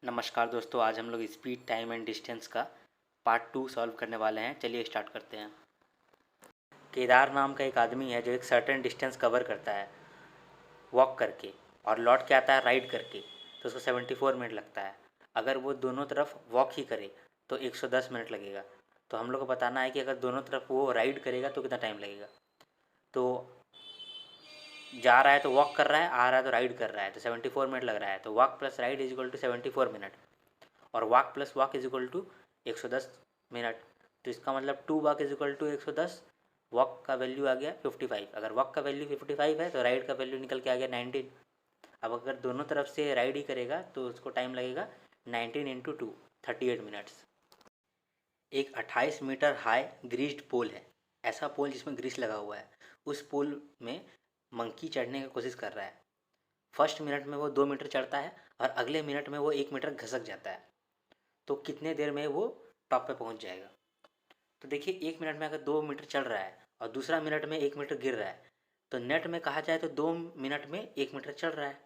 नमस्कार दोस्तों, आज हम लोग स्पीड टाइम एंड डिस्टेंस का पार्ट 2 सॉल्व करने वाले हैं। चलिए स्टार्ट करते हैं। केदार नाम का एक आदमी है जो एक सर्टेन डिस्टेंस कवर करता है वॉक करके और लौट के आता है राइड करके, तो उसको 74 मिनट लगता है। अगर वो दोनों तरफ वॉक ही करे तो 110 मिनट लगेगा। तो हम लोग को बताना है कि अगर दोनों तरफ वो राइड करेगा तो कितना टाइम लगेगा। तो जा रहा है तो वॉक कर रहा है, आ रहा है तो राइड कर रहा है, तो 74 मिनट लग रहा है। तो walk plus ride is equal to 74 minute और walk plus walk is equal to 110 minute. तो इसका मतलब 2 walk is equal to 110। Walk का वैल्यू आ गया 55। अगर वॉक का वैल्यू 55 है तो राइड का वैल्यू निकल के आ गया 19। अब अगर दोनों तरफ से राइड ही करेगा तो उसको टाइम लगेगा 19 इंटू 2, 38 मिनट्स। एक 28 मीटर हाई ग्रीस्ड पोल है, ऐसा पोल जिसमें ग्रीस लगा हुआ है। उस पोल में मंकी चढ़ने की कोशिश कर रहा है। फर्स्ट मिनट में वो 2 मीटर चढ़ता है और अगले मिनट में वो 1 मीटर घसक जाता है। तो कितने देर में वो टॉप पे पहुंच जाएगा। तो देखिए, 1 मिनट में अगर 2 मीटर चल रहा है और दूसरा मिनट में 1 मीटर गिर रहा है, तो नेट में कहा जाए तो 2 मिनट में 1 मीटर चल रहा है।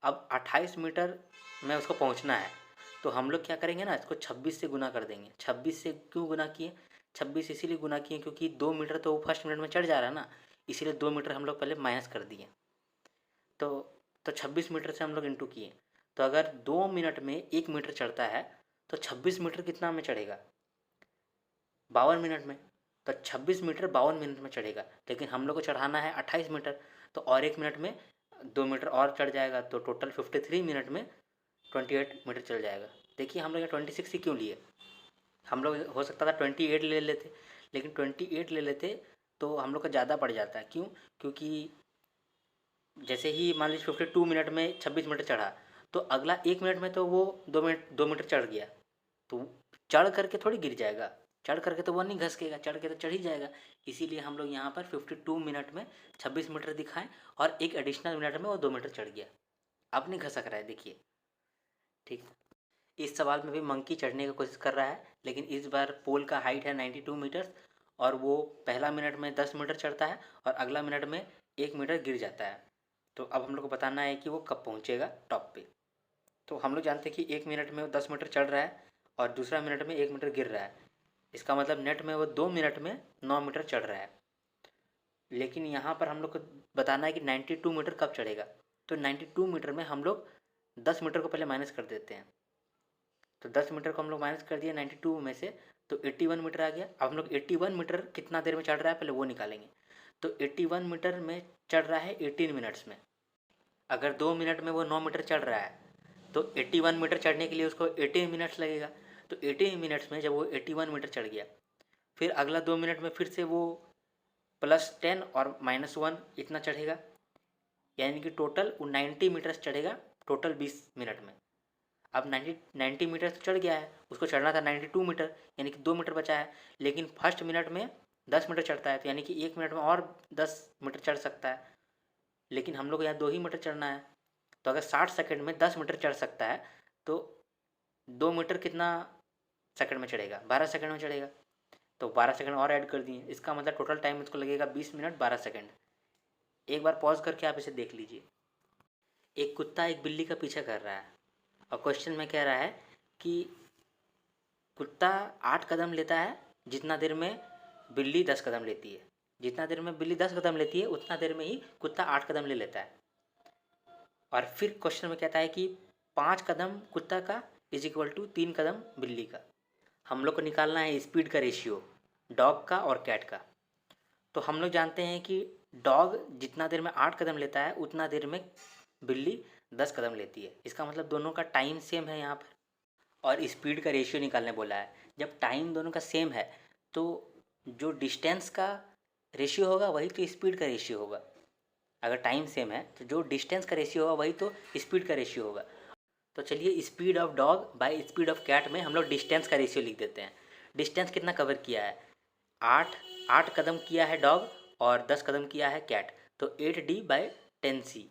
अब 28 मीटर में उसको पहुंचना है, तो हम लोग क्या करेंगे ना, इसको 26 से गुना कर देंगे। 26 से क्यों गुना किए? 26 इसीलिए गुना किए क्योंकि 2 मीटर तो वो फर्स्ट मिनट में चढ़ जा रहा है ना, इसीलिए 2 मीटर हम लोग पहले माइनस कर दिए। तो 26 मीटर से हम लोग इंटू किए। तो अगर 2 मिनट में 1 मीटर चढ़ता है तो 26 मीटर कितना में चढ़ेगा? 52 मिनट में। तो 26 मीटर 52 मिनट में चढ़ेगा, लेकिन हम लोग को चढ़ाना है 28 मीटर। तो और 1 मिनट में 2 मीटर और चढ़ जाएगा, तो टोटल 53 मिनट में 28 मीटर चल जाएगा। देखिए, हम लोग यहाँ 26 ही क्यों लिए? हम लोग हो सकता था 28 ले लेते, लेकिन 28 ले लेते तो हम लोग का ज़्यादा पड़ जाता है। क्यों? क्योंकि जैसे ही मान लीजिए 52 मिनट में 26 मीटर चढ़ा, तो अगला 1 मिनट में तो वो 2 मीटर चढ़ गया। तो चढ़ करके थोड़ी गिर जाएगा, चढ़ करके तो वो नहीं घसकेगा, चढ़ के तो चढ़ ही जाएगा। इसीलिए हम लोग यहाँ पर 52 मिनट में 26 मीटर दिखाएं और एक एडिशनल मिनट में वो 2 मीटर चढ़ गया। अब नहीं घसक रहा है, देखिए। ठीक। इस सवाल में भी मंकी चढ़ने की कोशिश कर रहा है, लेकिन इस बार पोल का हाइट है 92 मीटर्स और वो पहला मिनट में 10 मीटर चढ़ता है और अगला मिनट में 1 मीटर गिर जाता है। तो अब हम लोग को बताना है कि वो कब पहुँचेगा टॉप पे। तो हम लोग जानते हैं कि 1 मिनट में वो 10 मीटर चढ़ रहा है और दूसरा मिनट में 1 मीटर गिर रहा है। इसका मतलब नेट में वो 2 मिनट में 9 मीटर चढ़ रहा है। लेकिन यहाँ पर हम लोग को बताना है कि 92 मीटर कब चढ़ेगा। तो 92 मीटर में हम लोग 10 मीटर को पहले माइनस कर देते हैं। तो 10 मीटर को हम लोग माइनस कर दिया 92 में से, तो 81 मीटर आ गया। अब हम लोग 81 मीटर कितना देर में चढ़ रहा है पहले वो निकालेंगे। तो 81 मीटर में चढ़ रहा है 18 मिनट्स में। अगर 2 मिनट में वो 9 मीटर चढ़ रहा है तो 81 मीटर चढ़ने के लिए उसको 18 मिनट्स लगेगा। तो 18 मिनट्स में जब वो 81 मीटर चढ़ गया, फिर अगला 2 मिनट में फिर से वो +10 और -1 इतना चढ़ेगा, यानी कि टोटल वो 90 मीटर्स चढ़ेगा टोटल 20 मिनट में। अब 90 मीटर तो चढ़ गया है, उसको चढ़ना था 92 मीटर, यानी कि 2 मीटर बचा है। लेकिन फर्स्ट मिनट में 10 मीटर चढ़ता है, तो यानी कि 1 मिनट में और 10 मीटर चढ़ सकता है। लेकिन हम लोग को यहाँ 2 ही मीटर चढ़ना है। तो अगर 60 सेकंड में 10 मीटर चढ़ सकता है तो 2 मीटर कितना सेकंड में चढ़ेगा? 12 सेकंड में चढ़ेगा। तो 12 सेकंड और ऐड कर दिए, इसका मतलब टोटल टाइम इसको लगेगा 20 मिनट 12 सेकंड। एक बार पॉज करके आप इसे देख लीजिए। एक कुत्ता एक बिल्ली का पीछा कर रहा है और क्वेश्चन में कह रहा है कि कुत्ता 8 कदम लेता है जितना देर में बिल्ली 10 कदम लेती है। जितना देर में बिल्ली 10 कदम लेती है उतना देर में ही कुत्ता 8 कदम ले लेता है। और फिर क्वेश्चन में कहता है कि 5 कदम कुत्ता का इज इक्वल टू 3 कदम बिल्ली का। हम लोग को निकालना है स्पीड का रेशियो डॉग का और कैट का। तो हम लोग जानते हैं कि डॉग जितना देर में 8 कदम लेता है उतना देर में बिल्ली 10 कदम लेती है। इसका मतलब दोनों का टाइम सेम है यहाँ पर। और स्पीड का रेशियो निकालने बोला है। जब टाइम दोनों का सेम है तो जो डिस्टेंस का रेशियो होगा वही तो स्पीड का रेशियो होगा। अगर टाइम सेम है तो जो डिस्टेंस का रेशियो होगा वही तो स्पीड का रेशियो होगा। तो चलिए, speed of dog by speed of cat में हम लोग डिस्टेंस का रेशियो लिख देते हैं। डिस्टेंस कितना कवर किया है? 8 कदम किया है डॉग और 10 कदम किया है कैट, तो 8D/10C।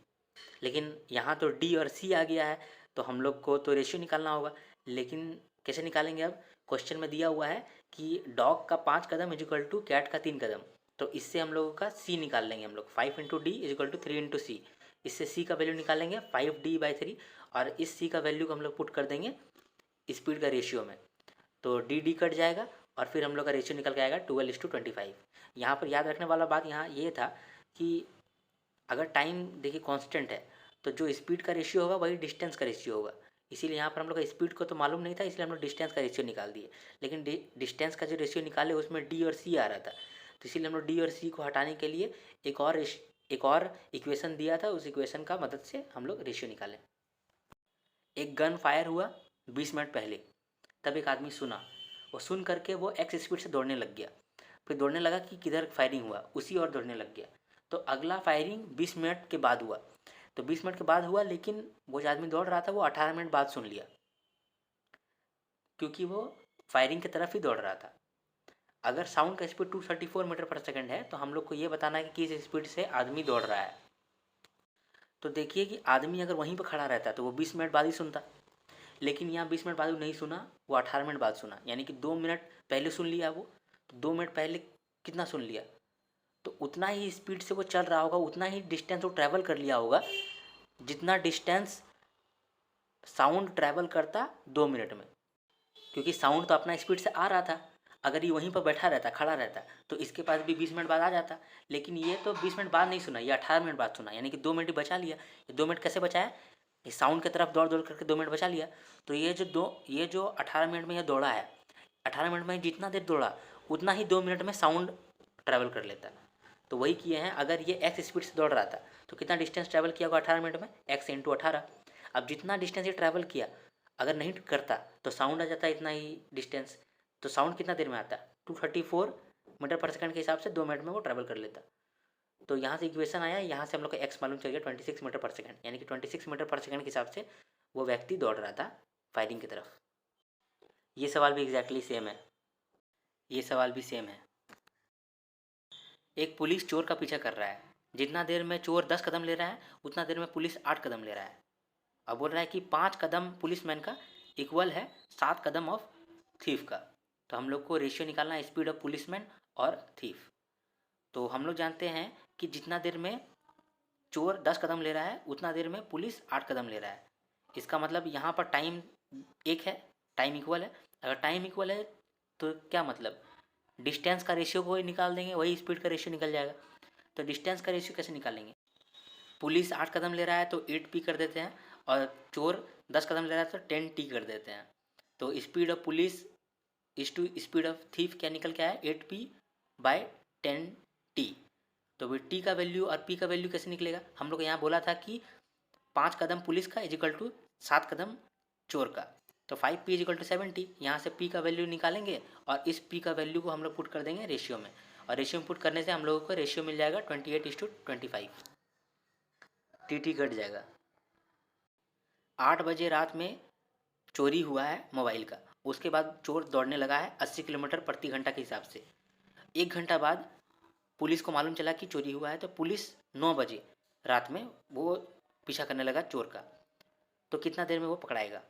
लेकिन यहाँ तो डी और सी आ गया है, तो हम लोग को तो रेशियो निकालना होगा। लेकिन कैसे निकालेंगे? अब क्वेश्चन में दिया हुआ है कि डॉग का 5 कदम इज इक्वल टू कैट का 3 कदम। तो इससे हम लोगों का सी निकाल लेंगे हम लोग। 5 × D is equal to 3 × C। इससे सी का वैल्यू निकालेंगे 5D/3 और इस सी का वैल्यू को हम लोग पुट कर देंगे स्पीड का रेशियो में, तो डी कट जाएगा और फिर हम लोग का रेशियो निकल के आएगा 12:25। यहाँ पर याद रखने वाला बात यहाँ ये था कि अगर टाइम देखिए कांस्टेंट है तो जो स्पीड का रेशियो होगा वही डिस्टेंस का रेशियो होगा। इसीलिए यहाँ पर हम लोग का स्पीड को तो मालूम नहीं था, इसलिए हम लोग डिस्टेंस का रेशियो निकाल दिए। लेकिन डिस्टेंस का जो रेशियो निकाले उसमें डी और सी आ रहा था, तो इसीलिए हम लोग डी और सी को हटाने के लिए एक और इक्वेशन दिया था, उस इक्वेशन का मदद से हम लोग रेशियो निकालें। एक गन फायर हुआ 20 मिनट पहले, तब एक आदमी सुना, वो सुन करके वो एक्स स्पीड से दौड़ने लग गया। फिर दौड़ने लगा कि किधर फायरिंग हुआ, उसी और दौड़ने लग गया। तो अगला फायरिंग 20 मिनट के बाद हुआ, तो 20 मिनट के बाद हुआ, लेकिन वो जो आदमी दौड़ रहा था वो 18 मिनट बाद सुन लिया, क्योंकि वो फायरिंग की तरफ ही दौड़ रहा था। अगर साउंड का स्पीड 234 मीटर पर सेकंड है तो हम लोग को ये बताना है कि किस स्पीड से आदमी दौड़ रहा है। तो देखिए कि आदमी अगर वहीं पर खड़ा रहता तो वो 20 मिनट बाद ही सुनता, लेकिन यहाँ 20 मिनट बाद वो नहीं सुना, वो 18 मिनट बाद सुना, यानी कि 2 मिनट पहले सुन लिया वो। तो 2 मिनट पहले कितना सुन लिया, तो उतना ही स्पीड से वो चल रहा होगा, उतना ही डिस्टेंस वो ट्रैवल कर लिया होगा जितना डिस्टेंस साउंड ट्रैवल करता 2 मिनट में। क्योंकि साउंड तो अपना स्पीड से आ रहा था, अगर ये वहीं पर बैठा रहता, खड़ा रहता, तो इसके पास भी 20 मिनट बाद आ जाता। लेकिन ये तो 20 मिनट बाद नहीं सुना, ये 18 मिनट बाद सुना, यानी कि 2 मिनट ही बचा लिया। ये 2 मिनट कैसे बचाया, ये साउंड की तरफ दौड़ दौड़ करके 2 मिनट बचा लिया। तो ये जो 18 मिनट में ये दौड़ा है, 18 मिनट में जितना देर दौड़ा उतना ही 2 मिनट में साउंड ट्रैवल कर लेता। तो वही किए हैं, अगर ये एक्स स्पीड से दौड़ रहा था तो कितना डिस्टेंस ट्रैवल किया होगा 18 मिनट में, एक्स इंटू 18। अब जितना डिस्टेंस ये ट्रैवल किया अगर नहीं करता तो साउंड आ जाता इतना ही डिस्टेंस, तो साउंड कितना देर में आता, 234 मीटर पर सेकंड के हिसाब से 2 मिनट में वो ट्रैवल कर लेता। तो यहाँ से इक्वेशन आया, यहाँ से हम लोग का एक्स मालूम चल गया 26 मीटर पर सेकंड, यानी कि 26 मीटर पर सेकंड के हिसाब से वो व्यक्ति दौड़ रहा था फायरिंग की तरफ। ये सवाल भी एग्जैक्टली सेम है, ये सवाल भी सेम है। एक पुलिस चोर का पीछा कर रहा है, जितना देर में चोर 10 कदम ले रहा है उतना देर में पुलिस 8 कदम ले रहा है। अब बोल रहा है कि 5 कदम पुलिसमैन का इक्वल है 7 कदम ऑफ थीफ का। तो हम लोग को रेशियो निकालना है स्पीड ऑफ पुलिसमैन और थीफ। तो हम लोग जानते हैं कि जितना देर में चोर 10 कदम ले रहा है उतना देर में पुलिस 8 कदम ले रहा है। इसका मतलब यहाँ पर टाइम एक है, टाइम इक्वल है। अगर टाइम इक्वल है तो क्या मतलब, डिस्टेंस का रेशियो को ही निकाल देंगे, वही स्पीड का रेशियो निकल जाएगा। तो डिस्टेंस का रेशियो कैसे निकालेंगे, पुलिस 8 कदम ले रहा है तो 8p कर देते हैं, और चोर 10 कदम ले रहा है तो 10t कर देते हैं। तो speed of police is to speed of thief क्या निकल के आया, 8p/10t। तो भी t का वैल्यू और p का वैल्यू कैसे निकलेगा, हम लोग यहाँ बोला था कि 5 कदम पुलिस का इजिकल टू 7 कदम चोर का। तो 5p इजिकल टू 70, यहाँ से p का वैल्यू निकालेंगे और इस p का वैल्यू को हम लोग पुट कर देंगे रेशियो में, और रेशियो में पुट करने से हम लोगों को रेशियो मिल जाएगा 28:25, टी कट जाएगा। 8 बजे रात में चोरी हुआ है मोबाइल का, उसके बाद चोर दौड़ने लगा है 80 किलोमीटर प्रति घंटा के हिसाब से। 1 घंटा बाद पुलिस को मालूम चला कि चोरी हुआ है, तो पुलिस 9 बजे रात में वो पीछा करने लगा चोर का। तो कितना देर में वो पकड़ाएगा,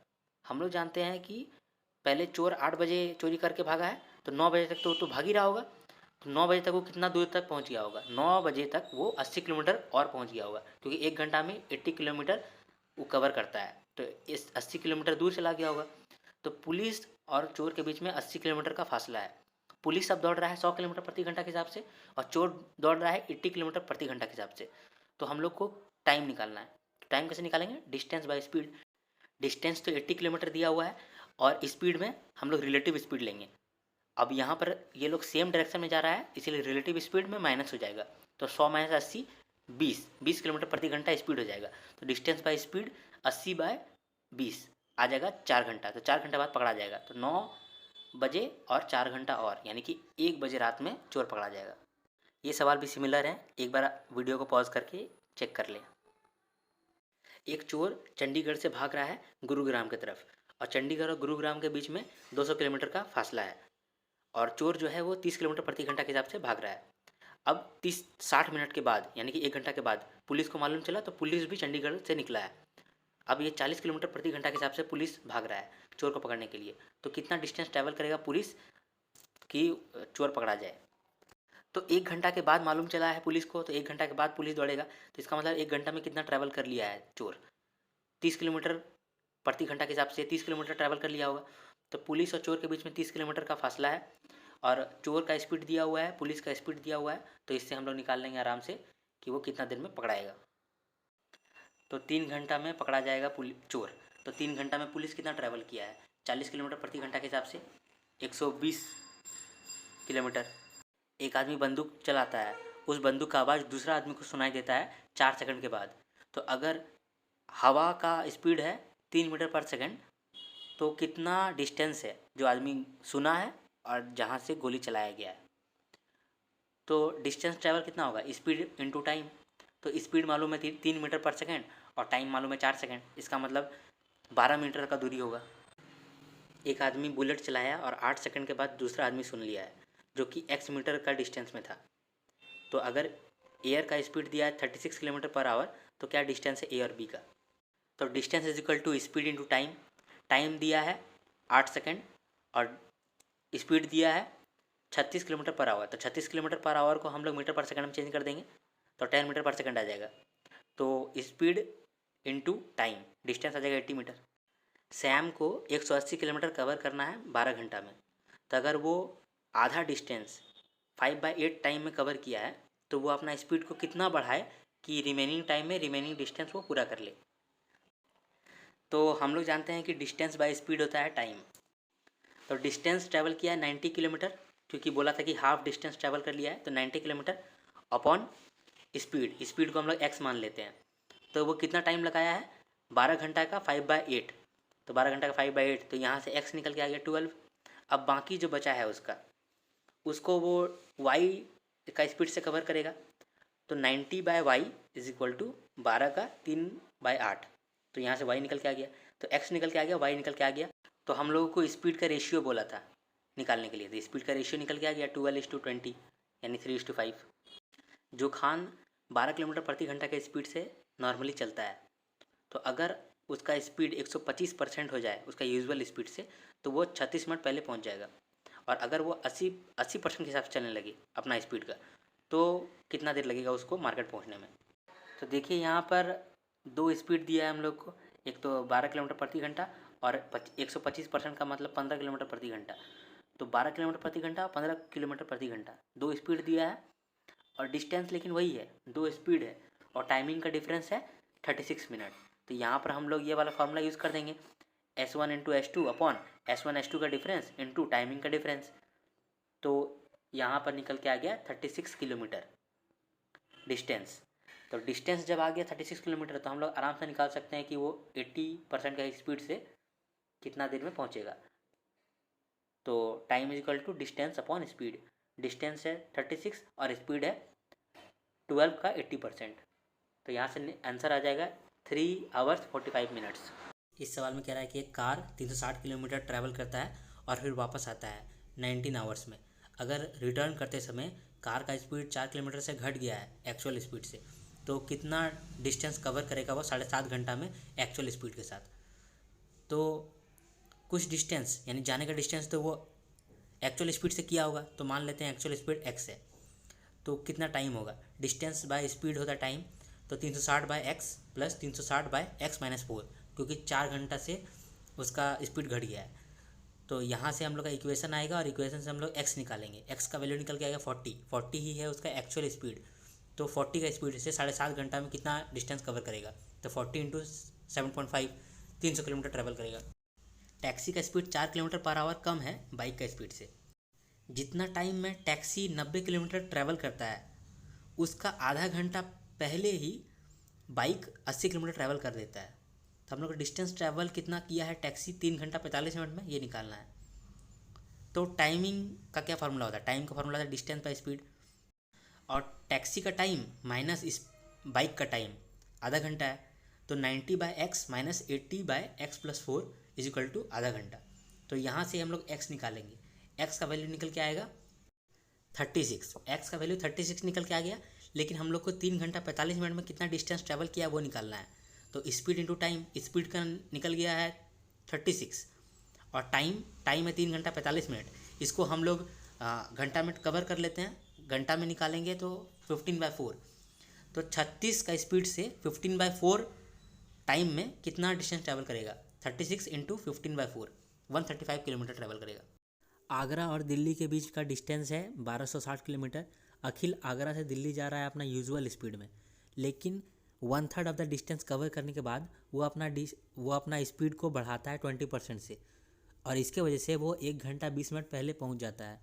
हम लोग जानते हैं कि पहले चोर 8 बजे चोरी करके भागा है, तो 9 बजे तक तो भाग ही रहा होगा। तो 9 बजे तक वो कितना दूर तक पहुंच गया होगा, 9 बजे तक वो 80 किलोमीटर और पहुंच गया होगा, क्योंकि 1 घंटा में 80 किलोमीटर वो कवर करता है, तो इस 80 किलोमीटर दूर चला गया होगा। तो पुलिस और चोर के बीच में 80 किलोमीटर का फासला है। पुलिस अब दौड़ रहा है 100 किलोमीटर प्रति घंटा के हिसाब से, और चोर दौड़ रहा है 80 किलोमीटर प्रति घंटा के हिसाब से। तो हम लोग को टाइम निकालना है। टाइम कैसे निकालेंगे, डिस्टेंस बाय स्पीड। डिस्टेंस तो 80 किलोमीटर दिया हुआ है, और स्पीड में हम लोग रिलेटिव स्पीड लेंगे। अब यहाँ पर ये लोग सेम डायरेक्शन में जा रहा है, इसीलिए रिलेटिव स्पीड में माइनस हो जाएगा। तो 100 - 80 20 किलोमीटर प्रति घंटा स्पीड हो जाएगा। तो डिस्टेंस बाय स्पीड 80/20 आ जाएगा 4 घंटा। तो 4 घंटा बाद पकड़ा जाएगा। तो 9 बजे और 4 घंटा और, यानी कि 1 बजे रात में चोर पकड़ा जाएगा। ये सवाल भी सिमिलर है, एक बार वीडियो को पॉज करके चेक कर लें। एक चोर चंडीगढ़ से भाग रहा है गुरुग्राम की तरफ, और चंडीगढ़ और गुरुग्राम के बीच में 200 किलोमीटर का फासला है, और चोर जो है वो 30 किलोमीटर प्रति घंटा के हिसाब से भाग रहा है। अब 60 मिनट के बाद, यानी कि 1 घंटा के बाद पुलिस को मालूम चला, तो पुलिस भी चंडीगढ़ से निकला है। अब ये 40 किलोमीटर प्रति घंटा के हिसाब से पुलिस भाग रहा है चोर को पकड़ने के लिए। तो कितना डिस्टेंस ट्रैवल करेगा पुलिस कि चोर पकड़ा जाए। तो 1 घंटा के बाद मालूम चला है पुलिस को, तो 1 घंटा के बाद पुलिस दौड़ेगा। तो इसका मतलब 1 घंटा में कितना ट्रैवल कर लिया है चोर, 30 किलोमीटर प्रति घंटा के हिसाब से 30 किलोमीटर ट्रैवल कर लिया होगा। तो पुलिस और चोर के बीच में 30 किलोमीटर का फासला है और चोर का स्पीड दिया हुआ है, पुलिस का स्पीड दिया हुआ है। तो इससे हम लोग निकाल लेंगे आराम से कि वो कितना देर में पकड़ाएगा। तो 3 घंटा में पकड़ा जाएगा चोर। तो 3 घंटा में पुलिस कितना ट्रैवल किया है? 40 किलोमीटर प्रति घंटा के हिसाब से 120 किलोमीटर। एक आदमी बंदूक चलाता है, उस बंदूक का आवाज़ दूसरा आदमी को सुनाई देता है 4 सेकंड के बाद। तो अगर हवा का स्पीड है 3 मीटर पर सेकंड, तो कितना डिस्टेंस है जो आदमी सुना है और जहाँ से गोली चलाया गया है? तो डिस्टेंस ट्रैवल कितना होगा? Speed into time. तो स्पीड मालूम है 3 मीटर पर सेकंड और टाइम मालूम है 4 सेकंड। इसका मतलब 12 मीटर का दूरी होगा। एक आदमी बुलेट चलाया और 8 सेकंड के बाद दूसरा आदमी सुन लिया है, जो कि x मीटर का डिस्टेंस में था। तो अगर एयर का स्पीड दिया है 36 किलोमीटर पर आवर, तो क्या डिस्टेंस है ए और बी का? तो distance is equal to speed into time. Time दिया है 8 सेकंड और स्पीड दिया है 36 किलोमीटर पर आवर। तो 36 किलोमीटर पर आवर को हम लोग मीटर पर सेकंड में चेंज कर देंगे तो 10 मीटर पर सेकंड आ जाएगा। तो स्पीड इंटू टाइम, डिस्टेंस आ जाएगा 80 मीटर। सैम को 180 किलोमीटर कवर करना है 12 घंटा में। तो अगर वो आधा डिस्टेंस 5/8 टाइम में कवर किया है, तो वो अपना स्पीड को कितना बढ़ाए कि रिमेनिंग टाइम में रिमेनिंग डिस्टेंस वो पूरा कर ले। तो हम लोग जानते हैं कि डिस्टेंस बाय स्पीड होता है टाइम। तो डिस्टेंस ट्रैवल किया है 90 किलोमीटर, क्योंकि बोला था कि हाफ डिस्टेंस ट्रैवल कर लिया है। तो 90 किलोमीटर अपॉन स्पीड को हम लोग x मान लेते हैं। तो वो कितना टाइम लगाया है? 12 घंटा का 5/8। तो 12 घंटा का 5/8, तो यहाँ से x निकल के आ गया 12। अब बाकी जो बचा है उसको वो y का स्पीड से कवर करेगा। तो 90/y इज इक्वल टू 12 का 3/8। तो यहाँ से y निकल के आ गया, तो x निकल के आ गया, y निकल के आ गया। तो हम लोगों को स्पीड का रेशियो बोला था निकालने के लिए, तो स्पीड का रेशियो निकल के आ गया 12:20 यानी 3:5। जो खान 12 किलोमीटर प्रति घंटा के स्पीड से नॉर्मली चलता है, तो अगर उसका स्पीड 125% हो जाए उसका यूजुअल स्पीड से, तो वो 36 मिनट पहले पहुंच जाएगा। और अगर वो 80% के हिसाब से चलने लगे अपना स्पीड का, तो कितना देर लगेगा उसको मार्केट पहुंचने में? तो देखिए यहाँ पर 2 स्पीड दिया है हम लोग को, एक तो 12 किलोमीटर प्रति घंटा और 125% का मतलब 15 किलोमीटर प्रति घंटा। तो 12 किलोमीटर प्रति घंटा और 15 किलोमीटर प्रति घंटा 2 स्पीड दिया है और डिस्टेंस लेकिन वही है, 2 स्पीड है और टाइमिंग का डिफरेंस है 36 मिनट। तो यहाँ पर हम लोग ये वाला फार्मूला यूज़ कर देंगे, S1 into S2 upon S1 S2 का डिफरेंस इंटू टाइमिंग का डिफरेंस। तो यहाँ पर निकल के आ गया 36 किलोमीटर डिस्टेंस। तो डिस्टेंस जब आ गया 36 किलोमीटर, तो हम लोग आराम से निकाल सकते हैं कि वो 80% का स्पीड से कितना देर में पहुँचेगा। तो time is equal to distance upon speed. Distance है 36 और स्पीड है 12 का 80%। तो यहाँ से आंसर आ जाएगा 3 आवर्स 45 मिनट्स। इस सवाल में कह रहा है कि एक कार 360 किलोमीटर ट्रैवल करता है और फिर वापस आता है 19 आवर्स में। अगर रिटर्न करते समय कार का स्पीड 4 किलोमीटर से घट गया है एक्चुअल स्पीड से, तो कितना डिस्टेंस कवर करेगा वो 7.5 घंटा में एक्चुअल स्पीड के साथ? तो कुछ डिस्टेंस यानी जाने का डिस्टेंस तो वो एक्चुअल स्पीड से किया होगा, तो मान लेते हैं एक्चुअल स्पीड x है। तो कितना टाइम होगा? डिस्टेंस बाय स्पीड होता है टाइम। तो 360/x प्लस 360/x-4, क्योंकि 4 घंटा से उसका स्पीड घट गया है। तो यहाँ से हम लोग का इक्वेशन आएगा और इक्वेशन से हम लोग x निकालेंगे। x का वैल्यू निकल के आएगा 40 ही है उसका एक्चुअल स्पीड। तो 40 का स्पीड से 7.5 घंटा में कितना डिस्टेंस कवर करेगा? तो 40 इंटू 7.5 300 किलोमीटर ट्रैवल करेगा। टैक्सी का स्पीड 4 किलोमीटर पर आवर कम है बाइक का स्पीड से। जितना टाइम में टैक्सी 90 किलोमीटर ट्रैवल करता है, उसका आधा घंटा पहले ही बाइक 80 किलोमीटर ट्रैवल कर देता है। तो हम लोग डिस्टेंस ट्रैवल कितना किया है टैक्सी 3 घंटा 45 मिनट में, ये निकालना है। तो टाइमिंग का क्या फार्मूला होता है? टाइम का फार्मूला होता है डिस्टेंस बाय स्पीड, और टैक्सी का टाइम माइनस इस बाइक का टाइम आधा घंटा है। तो 90/x minus 80/x+4 is equal to आधा घंटा। तो यहाँ से हम लोग x निकालेंगे। x का वैल्यू निकल के आएगा 36। x का वैल्यू 36 निकल के आ गया, लेकिन हम लोग को 3 घंटा 45 मिनट में कितना डिस्टेंस ट्रैवल किया वो निकालना है। तो स्पीड इंटू टाइम, स्पीड का निकल गया है 36 और टाइम है 3 घंटा 45 मिनट। इसको हम लोग घंटा में कवर कर लेते हैं, घंटा में निकालेंगे तो 15/4। तो 36 का स्पीड से 15/4 टाइम में कितना डिस्टेंस ट्रैवल करेगा, 36 इंटू 15/4, 135 किलोमीटर ट्रैवल करेगा। आगरा और दिल्ली के बीच का डिस्टेंस है 1260 किलोमीटर। अखिल आगरा से दिल्ली जा रहा है अपना यूजुअल स्पीड में, लेकिन 1/3 ऑफ द डिस्टेंस कवर करने के बाद वो अपना स्पीड को बढ़ाता है 20% से, और इसके वजह से वो 1 घंटा 20 मिनट पहले पहुंच जाता है।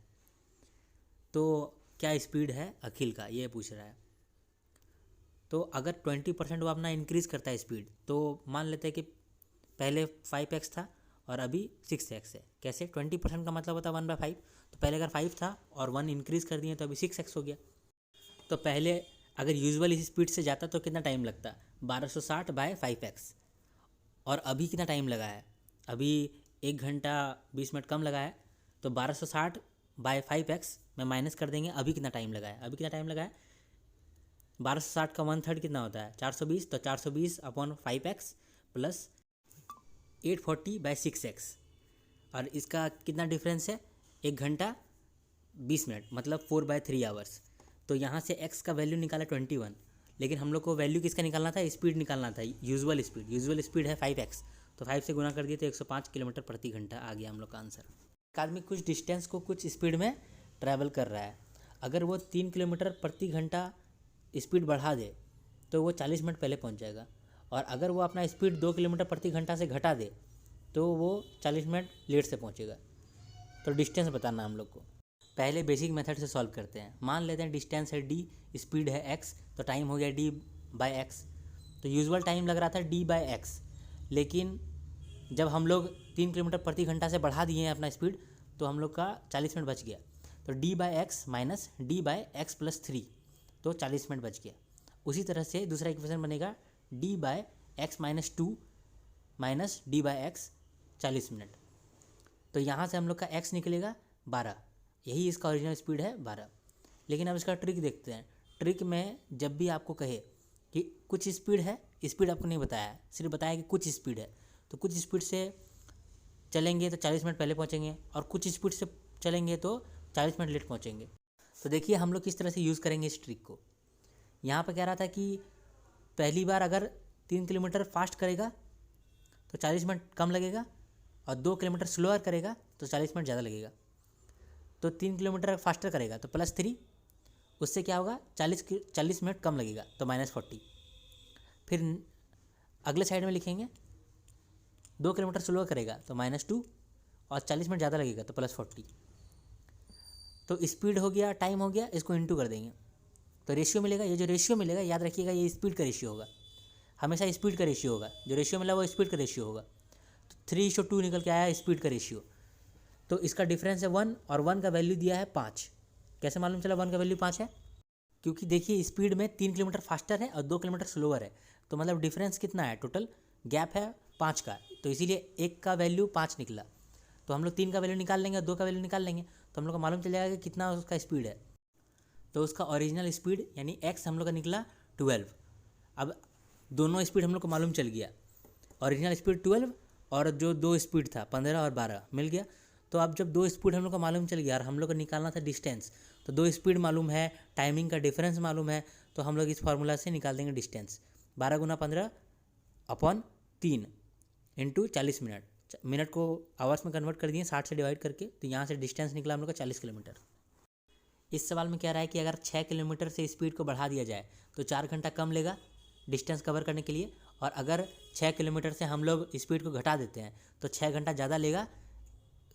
तो क्या स्पीड है अखिल का, ये पूछ रहा है। तो अगर 20% वो अपना इंक्रीज़ करता है स्पीड, तो मान लेते हैं कि पहले 5x था और अभी 6x है। कैसे? 20% का मतलब होता है 1/5। तो पहले अगर 5 था और 1 इंक्रीज़ कर दिए तो अभी 6x हो गया। तो पहले अगर यूजुअल इस स्पीड से जाता तो कितना टाइम लगता, 1260/5x, और अभी कितना टाइम लगा है, अभी 1 घंटा 20 मिनट कम लगा है। तो 1260/5x में माइनस कर देंगे, अभी कितना टाइम लगा है, अभी कितना टाइम लगा है 1260 का 1/3 कितना होता है 420, तो 420/5x प्लस 840/6x, और इसका कितना डिफरेंस है 1 घंटा 20 मिनट, मतलब 4/3 आवर्स। तो यहाँ से x का वैल्यू निकाला 21, लेकिन हम लोग को वैल्यू किसका निकालना था, स्पीड निकालना था, यूजुअल स्पीड है 5x, तो 5 से गुना कर दिए तो 105 किलोमीटर प्रति घंटा आ गया हम लोग का आंसर। एक आदमी कुछ डिस्टेंस को कुछ स्पीड में ट्रैवल कर रहा है, अगर वो 3 किलोमीटर प्रति घंटा स्पीड बढ़ा दे तो वो 40 मिनट पहले पहुंच जाएगा, और अगर वो अपना स्पीड 2 किलोमीटर प्रति घंटा से घटा दे तो वो 40 मिनट लेट से पहुंचेगा। तो डिस्टेंस बताना हम लोग को। पहले बेसिक मेथड से सॉल्व करते हैं। मान लेते हैं डिस्टेंस है d, स्पीड है x, तो टाइम हो गया d/x। तो यूजुअल टाइम लग रहा था d/x, लेकिन जब हम लोग 3 किलोमीटर प्रति घंटा से बढ़ा दिए हैं अपना स्पीड, तो हम लोग का 40 मिनट बच गया। तो d/x माइनस d/x + 3, तो 40 मिनट बच गया। उसी तरह से दूसरा इक्वेशन बनेगा d/x - 2 माइनस d/x 40 मिनट। तो यहाँ से हम लोग का x निकलेगा 12, यही इसका ओरिजिनल स्पीड है 12। लेकिन अब इसका ट्रिक देखते हैं। ट्रिक में जब भी आपको कहे कि कुछ स्पीड है, स्पीड आपको नहीं बताया, सिर्फ बताया कि कुछ स्पीड है, तो कुछ स्पीड से चलेंगे तो 40 मिनट पहले पहुँचेंगे, और कुछ स्पीड से चलेंगे तो 40 मिनट लेट पहुँचेंगे। तो देखिए हम लोग किस तरह से यूज़ करेंगे इस ट्रिक को। यहाँ पर कह रहा था कि पहली बार अगर 3 किलोमीटर फास्ट करेगा तो 40 मिनट कम लगेगा, और 2 किलोमीटर स्लोअर करेगा तो 40 मिनट ज़्यादा लगेगा। तो 3 किलोमीटर फास्टर करेगा तो +3, उससे क्या होगा 40 मिनट कम लगेगा, तो -40। फिर अगले साइड में लिखेंगे 2 किलोमीटर स्लोअर करेगा तो -2, और 40 मिनट ज़्यादा लगेगा तो +40। तो स्पीड हो गया, टाइम हो गया, इसको इंटू कर देंगे तो रेशियो मिलेगा। ये जो रेशियो मिलेगा याद रखिएगा, ये स्पीड का रेशियो होगा, हमेशा स्पीड का रेशियो होगा। जो रेशियो मिला वो स्पीड का रेशियो होगा। तो 3:2 निकल के आया स्पीड का रेशियो। तो इसका डिफरेंस है 1, और 1 का वैल्यू दिया है 5। कैसे मालूम चला 1 का वैल्यू 5 है? क्योंकि देखिए स्पीड में 3 किलोमीटर फास्टर है और 2 किलोमीटर स्लोअर है, तो मतलब डिफरेंस कितना है, टोटल गैप है 5 का, तो इसीलिए 1 का वैल्यू 5 निकला। तो हम लोग 3 का वैल्यू निकाल लेंगे और 2 का वैल्यू निकाल लेंगे, तो हम लोग को मालूम चल जाएगा कि कितना उसका स्पीड है। तो उसका ओरिजिनल स्पीड यानी x हम लोग का निकला 12। अब दोनों स्पीड हम लोग को मालूम चल गया, ओरिजिनल स्पीड 12 और जो 2 स्पीड था 15 और 12 मिल गया। तो अब जब 2 स्पीड हम लोग को मालूम चल गया और हम लोग को निकालना था डिस्टेंस, तो 2 स्पीड मालूम है, टाइमिंग का डिफरेंस मालूम है, तो हम लोग इस फार्मूला से निकाल देंगे डिस्टेंस। 12 × 15/3 इंटू 40 मिनट, मिनट को आवर्स में कन्वर्ट कर दिए 60 से डिवाइड करके, तो यहाँ से डिस्टेंस निकला हम लोग का 40 किलोमीटर। इस सवाल में कह रहा है कि अगर 6 किलोमीटर से स्पीड को बढ़ा दिया जाए तो 4 घंटा कम लेगा डिस्टेंस कवर करने के लिए, और अगर 6 किलोमीटर से हम लोग स्पीड को घटा देते हैं तो 6 घंटा ज़्यादा लेगा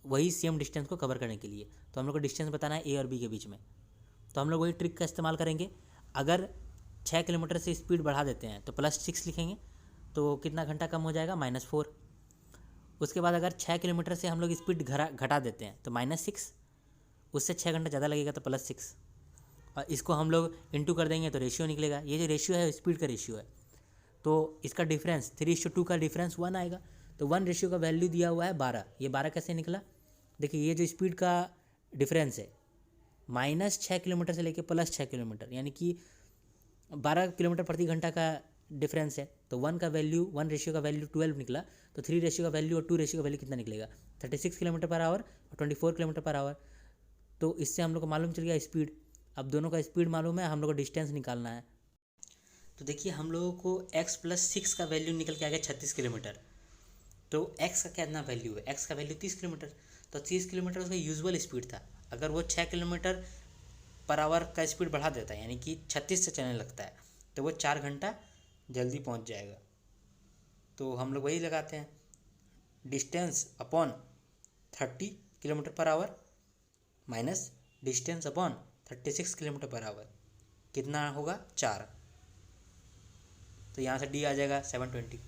वही सेम डिस्टेंस को कवर करने के लिए। तो हम लोग को डिस्टेंस बताना है ए और बी के बीच में। तो हम लोग वही ट्रिक का इस्तेमाल करेंगे। अगर 6 किलोमीटर से स्पीड बढ़ा देते हैं तो +6 लिखेंगे, तो कितना घंटा कम हो जाएगा -4। उसके बाद अगर 6 किलोमीटर से हम लोग स्पीड घटा देते हैं तो -6, उससे 6 घंटा ज़्यादा लगेगा तो +6, और इसको हम लोग इंटू कर देंगे तो रेशियो निकलेगा। ये जो रेशियो है स्पीड का रेशियो है, तो इसका डिफरेंस 3:2 का डिफरेंस 1 आएगा। तो 1 रेशियो का वैल्यू दिया हुआ है 12। ये 12 कैसे निकला? देखिए ये जो स्पीड का डिफरेंस है -6 किलोमीटर से लेके +6 किलोमीटर, यानी कि 12 किलोमीटर प्रति घंटा का डिफरेंस है। तो 1 रेशियो का वैल्यू 12 निकला, तो 3 रेशियो का वैल्यू और 2 रेशियो का वैल्यू कितना निकलेगा 36 किलोमीटर पर आवर और 24 किलोमीटर पर आवर। तो इससे हम लोग को मालूम चल गया स्पीड। अब दोनों का स्पीड मालूम है, हम लोग को डिस्टेंस निकालना है। तो देखिए हम लोगों को x+6 का वैल्यू निकल के आ गया 36 किलोमीटर। तो x का कितना वैल्यू है, x का वैल्यू 30 किलोमीटर, तो 30 किलोमीटर उसका यूजुअल स्पीड था। अगर वो 6 किलोमीटर पर आवर का स्पीड बढ़ा देता है, यानी कि 36 से चलने लगता है, तो वो 4 घंटा जल्दी पहुंच जाएगा। तो हम लोग वही लगाते हैं, distance upon 30 kilometre per hour minus distance upon 36 kilometre per hour, कितना होगा 4। तो यहाँ से डी आ जाएगा 720।